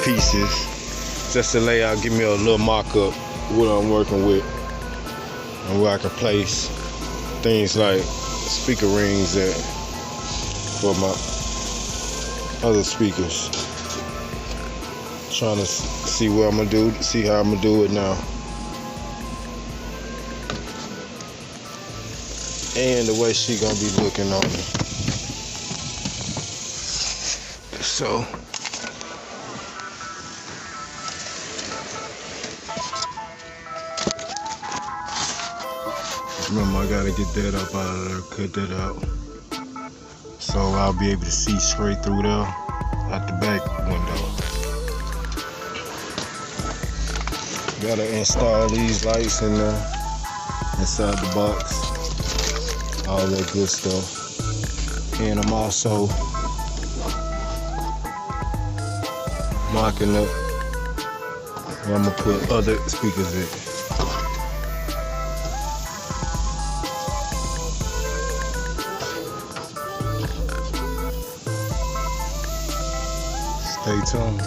pieces just to lay out, give me a little mock-up what I'm working with and where I can place things like speaker rings at for my other speakers. Trying to see what I'm gonna do, see how I'm gonna do it now. And the way she gonna be looking on me. So remember, I gotta get that up out of there, cut that out, so I'll be able to see straight through there out the back window. Gotta install these lights in there, inside the box, all that good stuff. And I'm also mocking up where I'm gonna put other speakers in. Stay tuned.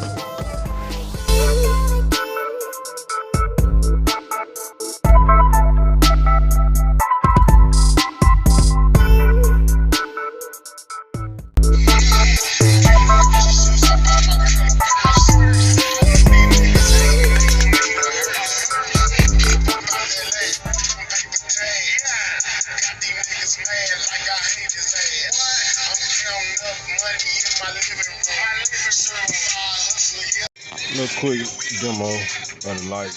Little quick demo of the light.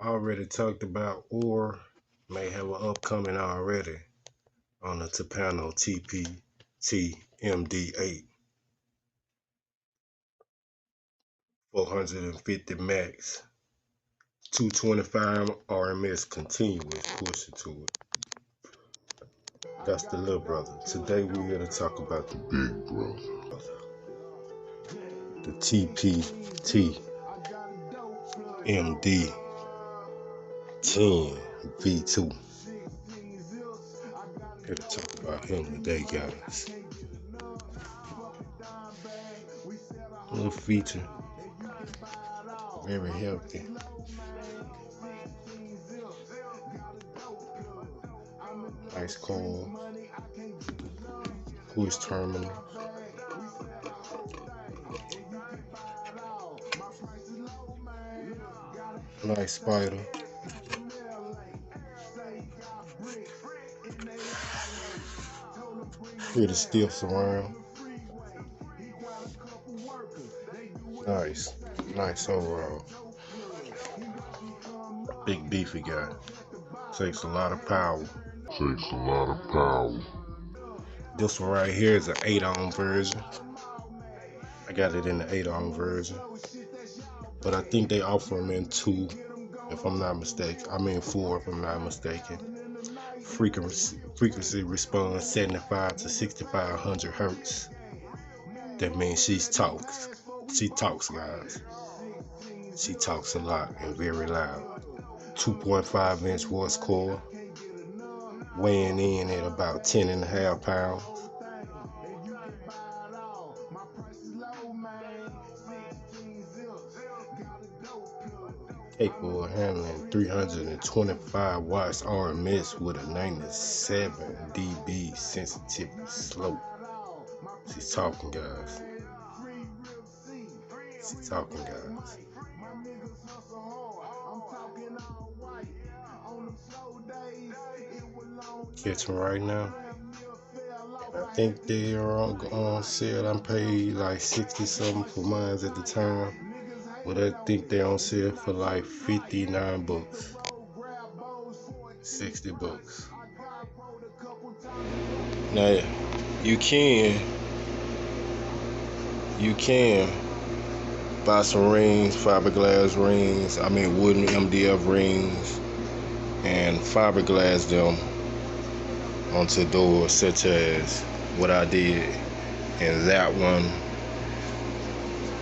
Already talked about, or may have an upcoming already on the timpano Pt2 MD8 450 max 225 RMS continuous pushing to it. That's the little brother. Today we're here to talk about the big brother, the Pt2 MD10 V2. Here to talk about him today, guys. Little feature, very healthy. Nice coil, push terminal. Nice spider. Pretty stiff surround. Nice overall. Big beefy guy. Takes a lot of power. This one right here is an 8-ohm version. I got it in the 8-ohm version, but I think they offer them in 2, if I'm not mistaken. I mean 4, if I'm not mistaken. Frequency response 75 to 6500 hertz. That means she's talks. She talks, guys. She talks a lot and very loud. 2.5-inch voice coil, weighing in at about 10.5 pounds. Capable of handling 325 watts RMS with a 97 dB sensitivity slope. She's talking, guys. She's talking, guys. Catching right now. I think they are on sale. I'm paid like 60 something for mine at the time. But I think they're on sale for like 59 bucks. 60 bucks. Now you can buy some rings, fiberglass rings, wooden MDF rings, and fiberglass them onto doors, such as what I did in that one.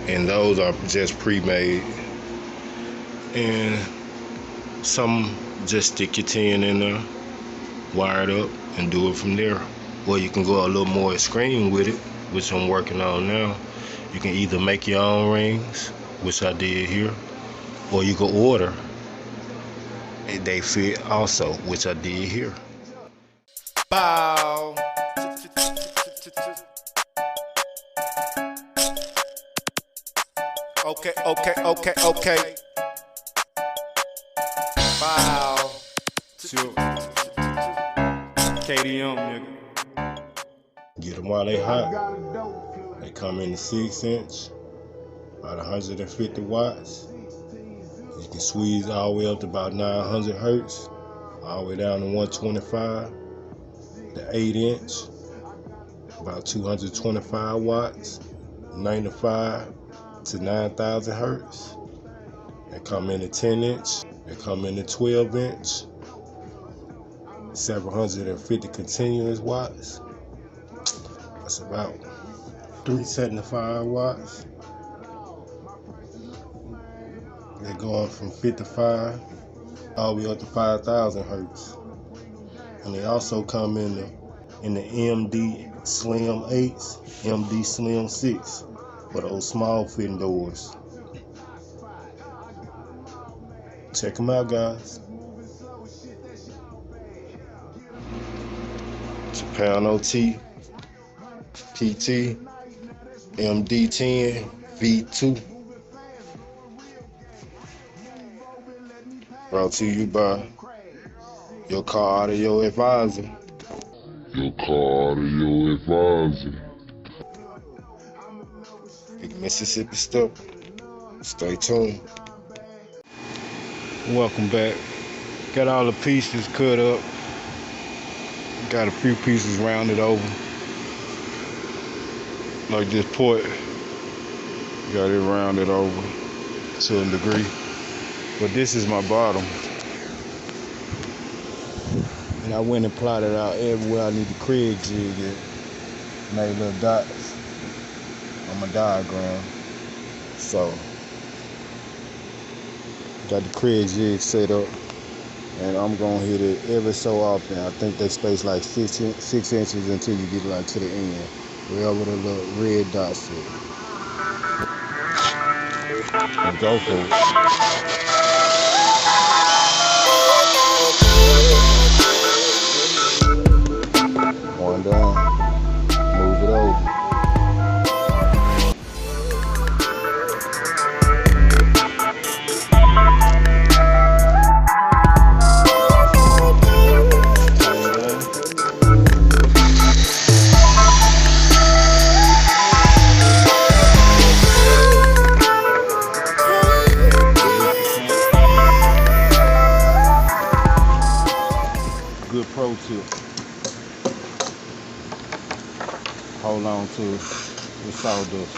And those are just pre-made, and some just stick your tin in there, wire it up, and do it from there. Or you can go a little more extreme with it, which I'm working on now. You can either make your own rings, which I did here, or you can order and they fit also, which I did here. Bow. Okay. Bow. KDM, nigga. Get them while they hot. They come in the 6-inch, about 150 watts. You can squeeze all the way up to about 900 hertz, all the way down to 125. The 8-inch, about 225 watts, 95 to 9,000 hertz. They come in the 10-inch. They come in the 12-inch, 750 continuous watts. That's about 375 watts. They're going from 55 all the way up to 5,000 hertz. And they also come in the MD Slim 8s, MD Slim 6 for those small fitting doors. Check them out, guys. Timpano T, Pt, MD10, V2. Brought to you by your car audio advisor. Your car audio advisor. BiggMississippiSteppa. Stay tuned. Welcome back. Got all the pieces cut up. Got a few pieces rounded over. Like this port. Got it rounded over to a degree. But this is my bottom. And I went and plotted out everywhere I need the Craig jig at. Made little dots on my diagram. So, got the Craig jig set up. And I'm gonna hit it every so often. I think they space like 6 inches until you get like to the end. Wherever the little red dots at. And go for it. One down, move it over. Good pro tip. Hold on to the sawdust.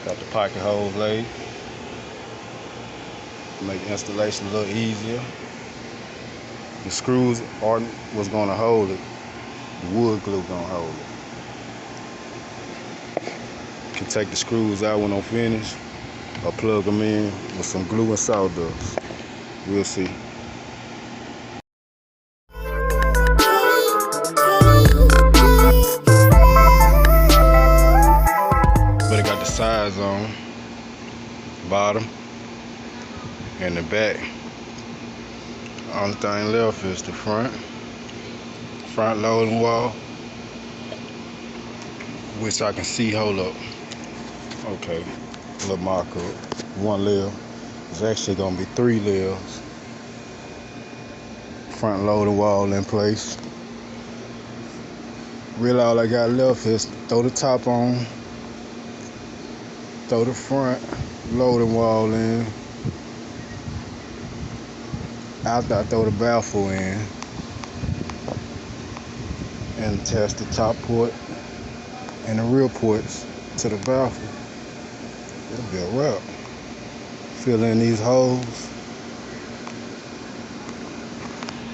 Got the pocket hole blade. Make installation a little easier. You The screws aren't what's gonna hold it. The wood glue gonna hold it. You can take the screws out when I'm finished, or plug them in with some glue and sawdust. We'll see. But it got the sides on, bottom and the back. Only thing left is the front loading wall, which I can see. Hold up. Okay, a little marker. One layer. It's actually gonna be 3 layers. Front loading wall in place. Really all I got left is throw the top on, throw the front loading wall in. After I throw the baffle in and attach the top port and the rear ports to the baffle, it'll be a wrap. Fill in these holes,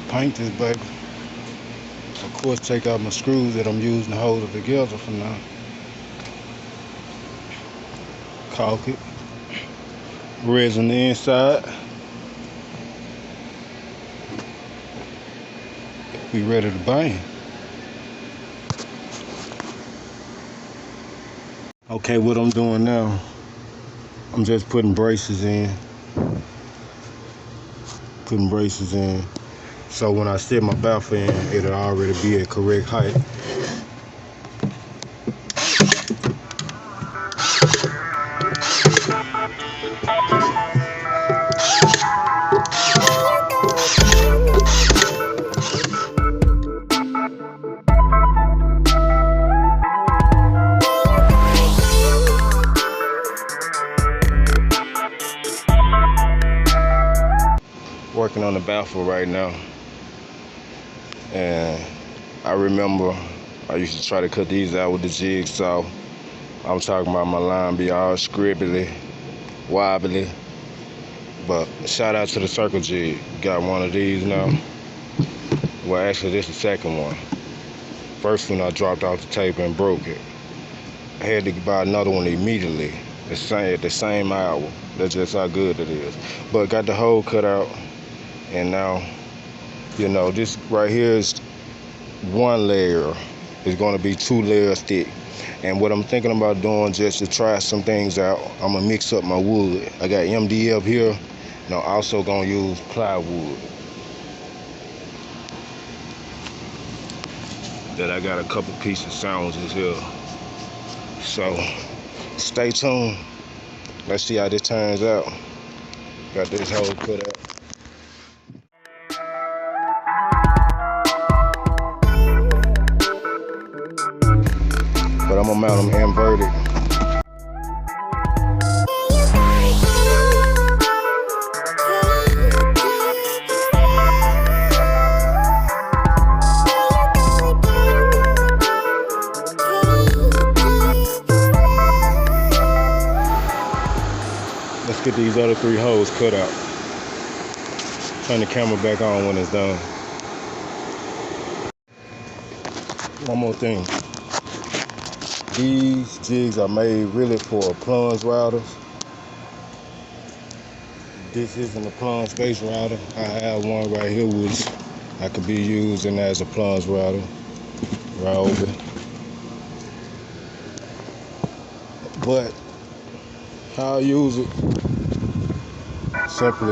paint this baby. Of course, take out my screws that I'm using to hold it together for now. Caulk it, resin the inside. We ready to bang. Okay, what I'm doing now, I'm just putting braces in. So when I set my baffle in, it'll already be at correct height. Working on the baffle right now, and I remember I used to try to cut these out with the jigsaw. I'm talking about my line be all scribbly, wobbly, but shout out to the circle jig. Got one of these now. Well, actually this is the second one. First one I dropped off the table and broke it. I had to buy another one immediately, at the same hour. That's just how good it is. But got the hole cut out. And now, you know, this right here is 1 layer. It's gonna be 2 layers thick. And what I'm thinking about doing, just to try some things out, I'm gonna mix up my wood. I got MDF here, and I'm also gonna use plywood. That I got a couple pieces sandwiches here. So, stay tuned. Let's see how this turns out. Got this hole cut out. But I'm gonna mount them inverted. Let's get these other 3 holes cut out. Turn the camera back on when it's done. One more thing. These jigs are made really for plunge routers. This isn't a plunge space router. I have one right here which I could be using as a plunge router right over. But how I use it, simply.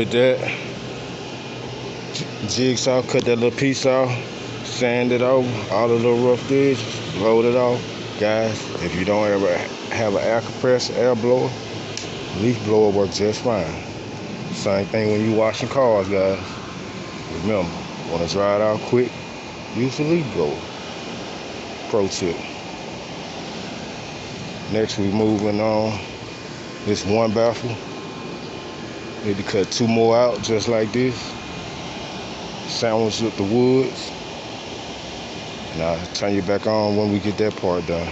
did that. Jigsaw, cut that little piece off, sand it over, all the little rough edges, blowed it off. Guys, if you don't ever have an air compressor, air blower, leaf blower works just fine. Same thing when you washing cars, guys. Remember, want to dry it out quick, use the leaf blower. Pro tip. Next, we moving on. This one baffle. Need to cut 2 more out just like this. Sandwich with the woods. And I'll turn you back on when we get that part done.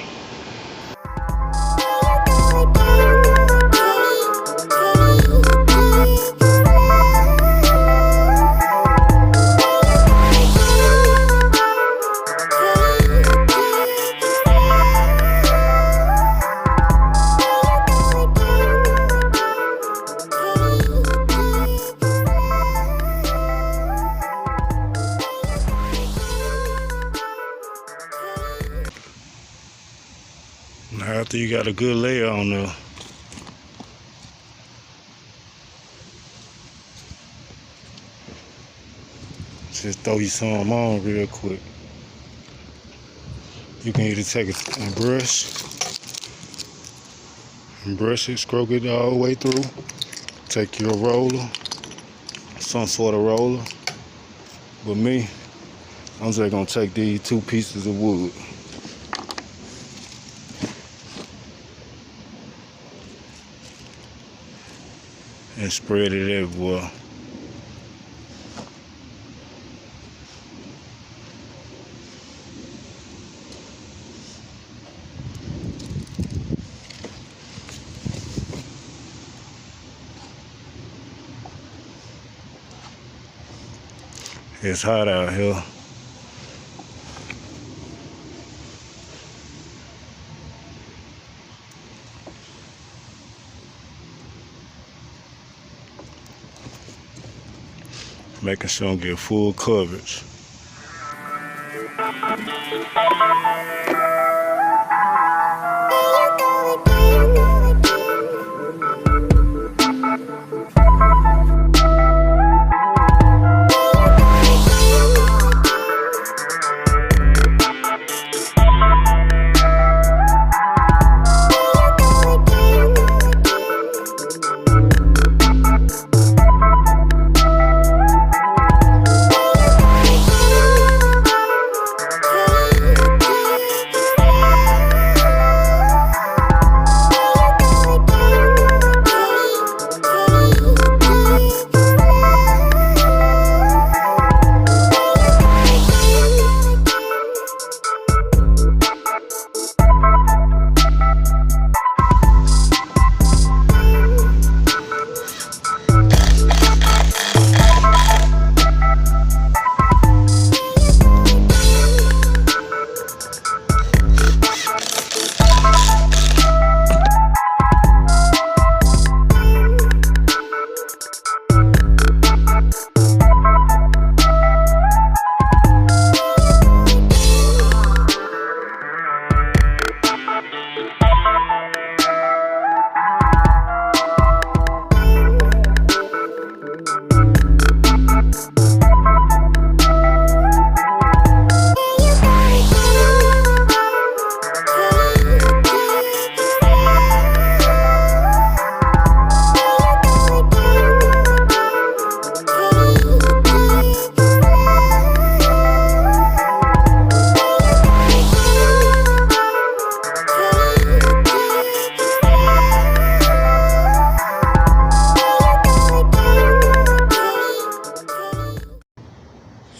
After you got a good layer on there, just throw you some on real quick. You can either take a brush and brush it, stroke it all the way through. Take your roller, some sort of roller. With me, I'm just gonna take these 2 pieces of wood. And spread it everywhere. It's hot out here. Making sure I get full coverage.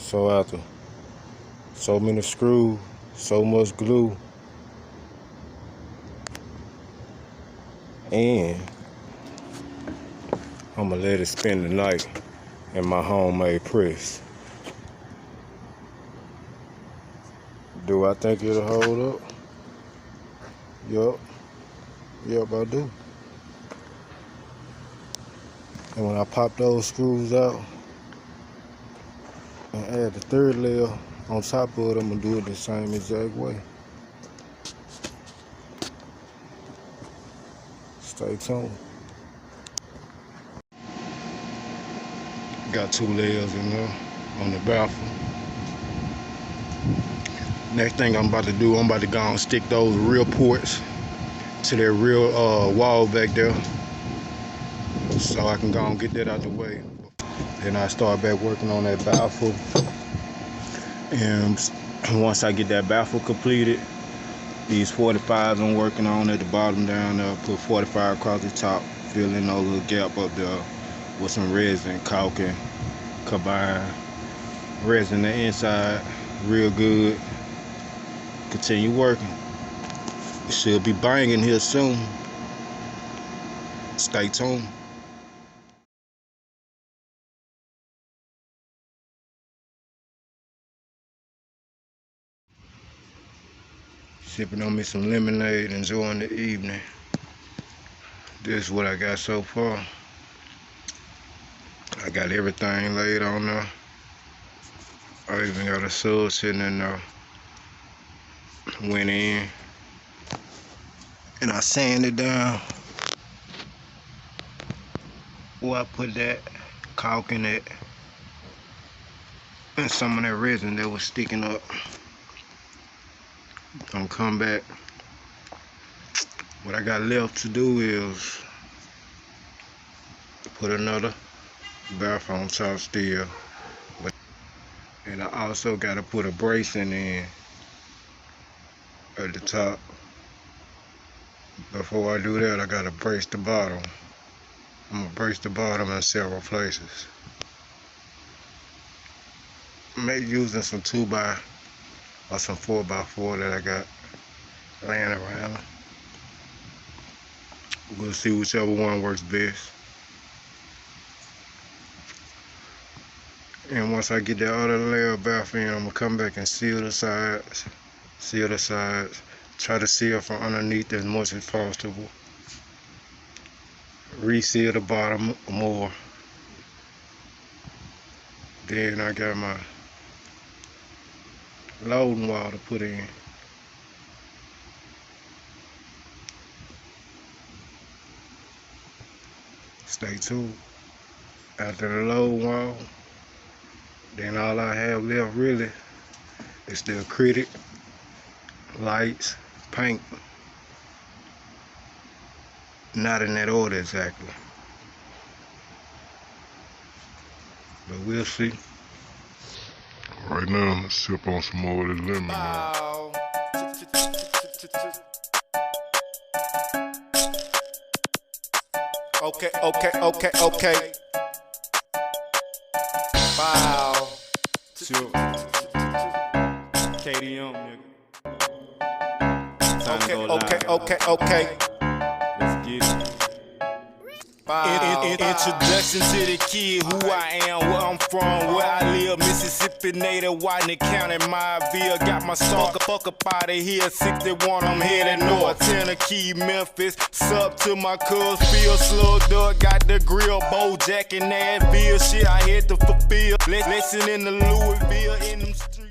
So after so many screws, so much glue, and I'm gonna let it spend the night in my homemade press. Do I think it'll hold up? Yup, I do. And when I pop those screws out and add the 3rd layer on top of it, I'm gonna do it the same exact way. Stay tuned. got 2 layers in there on the baffle. Next thing I'm about to do, I'm about to go and stick those rear ports to that rear wall back there, so I can go and get that out the way. Then I start back working on that baffle, and once I get that baffle completed, these 45s I'm working on at the bottom down there, put 45 across the top, fill in a little gap up there with some resin, caulking, combine, resin the inside real good. Continue working. It should be banging here soon. Stay tuned. Sipping on me some lemonade, enjoying the evening. This is what I got so far. I got everything laid on there. I even got a sub sitting in there. Went in and I sanded down where I put that caulk in it and some of that resin that was sticking up. Gonna come back. What I got left to do is put another baffle on top still, and I also got to put a bracing in at the top. Before I do that, I got to brace the bottom. I'm gonna brace the bottom in several places. Maybe using some 2x or some 4x4 that I got laying around. We'll see whichever one works best. And once I get the other layer of baffle in, I'm gonna come back and seal the sides. Try to seal from underneath as much as possible. Reseal the bottom more. Then I got my loading wall to put in. Stay tuned. After the load wall, then all I have left really is the acrylic, lights, paint. Not in that order exactly, but we'll see. Right now, I'm gonna sip on some more of this lemonade. Okay. Wow. KDM, nigga. Okay. Let's get it. Introduction to the kid, who I am, where I'm from, where I live, Mississippi native, Whitney County, Myville. Got my stalker, fuck up out of here, 61, I'm headed north, Tennessee, Memphis. Sub to my cuz, feel slugged up, got the grill, Bojack and Adville. Shit I had to fulfill, lesson in the Louisville, in them streets.